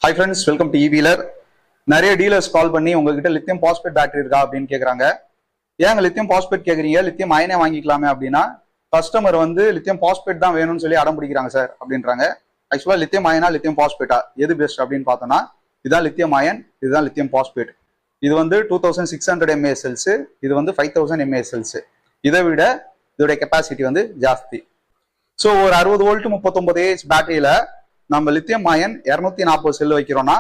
Hi friends, welcome to e wheeler. நிறைய dealers கால் பண்ணி உங்ககிட்ட லித்தியம் பாஸ்பேட் பேட்டரி இருக்கா அப்படின்னு கேட்குறாங்க. ஏங்க லித்தியம் பாஸ்பேட் கேட்குறீங்க, லித்தியம் அயனே வாங்கிக்கலாமே அப்படின்னா கஸ்டமர் வந்து லித்தியம் பாஸ்பேட் தான் வேணும்னு சொல்லி அடம் பிடிக்கிறாங்க சார் அப்படின்றாங்க. ஆக்சுவலாக லித்தியம் அயனா லித்தியம் பாஸ்பேட்டா எது பெஸ்ட் அப்படின்னு பார்த்தோம்னா இதுதான் லித்தியம் அயன், இதுதான் லித்தியம் பாஸ்பேட். இது வந்து 2600 mAh செல்ஸ், இது வந்து 5000 mAh செல்ஸ். இதை விட இதோடைய கெப்பாசிட்டி வந்து ஜாஸ்தி. ஸோ ஒரு 60 வோல்ட் 39 Ah பேட்டரியில நம்ம லித்தியம் அயன் 240 செல் வைக்கிறோம்னா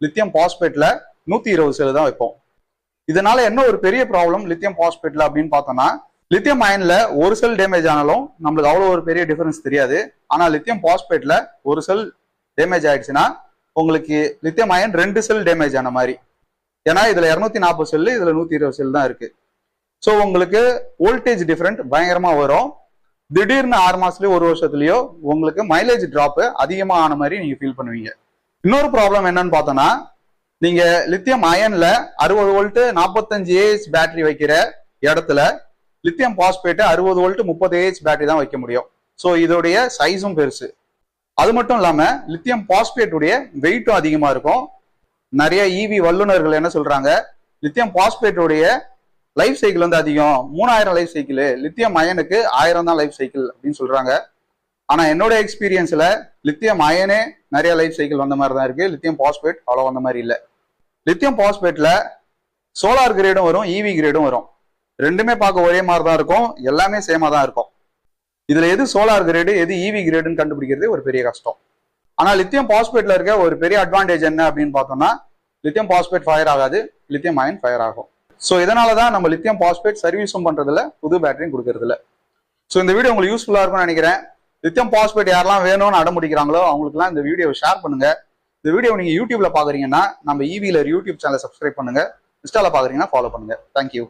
லித்தியம் பாஸ்பேட்ல 120 செல் தான் வைப்போம். இதனால என்ன ஒரு பெரிய ப்ராப்ளம் லித்தியம் பாஸ்பேட்ல அப்படின்னு பார்த்தோம்னா, லித்தியம் அயன்ல ஒரு செல் டேமேஜ் ஆனாலும் நம்மளுக்கு அவ்வளோ ஒரு பெரிய டிஃபரன்ஸ் தெரியாது. ஆனா லித்தியம் பாஸ்பேட்ல ஒரு செல் டேமேஜ் ஆயிடுச்சுன்னா உங்களுக்கு லித்தியம் அயன் 2 செல் டேமேஜ் ஆன மாதிரி. ஏன்னா இதுல 240 செல், இதுல 120 செல் தான் இருக்கு. ஸோ உங்களுக்கு வோல்டேஜ் டிஃபரெண்ட் பயங்கரமா வரும். திடீர்னு 6 மாசத்துலயோ ஒரு வருஷத்துலயோ உங்களுக்கு மைலேஜ் டிராப் அதிகமா ஆன மாதிரி நீங்க ஃபீல் பண்ணுவீங்க. இன்னொரு ப்ராப்ளம் என்னன்னு பார்த்தோம்னா, நீங்க லித்தியம் அயன்ல 60 வோல்ட் 45 Ah பேட்டரி வைக்கிற இடத்துல lithium phosphate 60 volt 30 Ah battery தான் வைக்க முடியும். ஸோ இதோடைய சைஸும் பெருசு. அது மட்டும் இல்லாம லித்தியம் பாஸ்பேட்டுடைய வெயிட்டும் அதிகமா இருக்கும். நிறைய இவி வல்லுநர்கள் என்ன சொல்றாங்க, லித்தியம் பாஸ்பேட்டுடைய லைஃப் சைக்கிள் வந்து அதிகம், 3000 லைஃப் சைக்கிள், லித்தியம் அயனுக்கு 1000 தான் லைஃப் சைக்கிள் அப்படின்னு சொல்றாங்க. ஆனா என்னோட எக்ஸ்பீரியன்ஸ்ல லித்தியம் அயனே நிறைய லைஃப் சைக்கிள் வந்த மாதிரி தான் இருக்கு, லித்தியம் பாஸ்பேட் அவ்வளோ வந்த மாதிரி இல்லை. லித்தியம் பாஸ்பேட்ல சோலார் கிரேடும் வரும், இவி கிரேடும் வரும். ரெண்டுமே பார்க்க ஒரே மாதிரி தான் இருக்கும், எல்லாமே சேமா தான் இருக்கும். இதுல எது சோலார் கிரேடு எது இவி கிரேடுன்னு கண்டுபிடிக்கிறது ஒரு பெரிய கஷ்டம். ஆனா லித்தியம் பாஸ்பேட்ல இருக்க ஒரு பெரிய அட்வான்டேஜ் என்ன அப்படின்னு பார்த்தோம்னா, லித்தியம் பாஸ்பேட் ஃபயர் ஆகாது, லித்தியம் அயன் ஃபயர் ஆகும். ஸோ இதனாலதான் நம்ம லித்தியம் பாஸ்பேட் சர்வீஸும் பண்றதுல புது பேட்டரியும் கொடுக்கறது இல்லை. ஸோ இந்த வீடியோ உங்களுக்கு யூஸ்ஃபுல்லா இருக்கும்னு நினைக்கிறேன். லித்தியம் பாஸ்பேட் யாரெல்லாம் வேணும்னு அடம்பிடிக்கிறாங்களோ அவங்களுக்குலாம் இந்த வீடியோவை ஷேர் பண்ணுங்க. இந்த வீடியோ நீங்க யூடியூப்ல பாக்குறீங்கன்னா நம்ம இவிலர் யூடியூப் சேனலை சப்ஸ்கிரைப் பண்ணுங்க. இன்ஸ்டால பாக்குறீங்கன்னா ஃபாலோ பண்ணுங்க. தேங்க்யூ.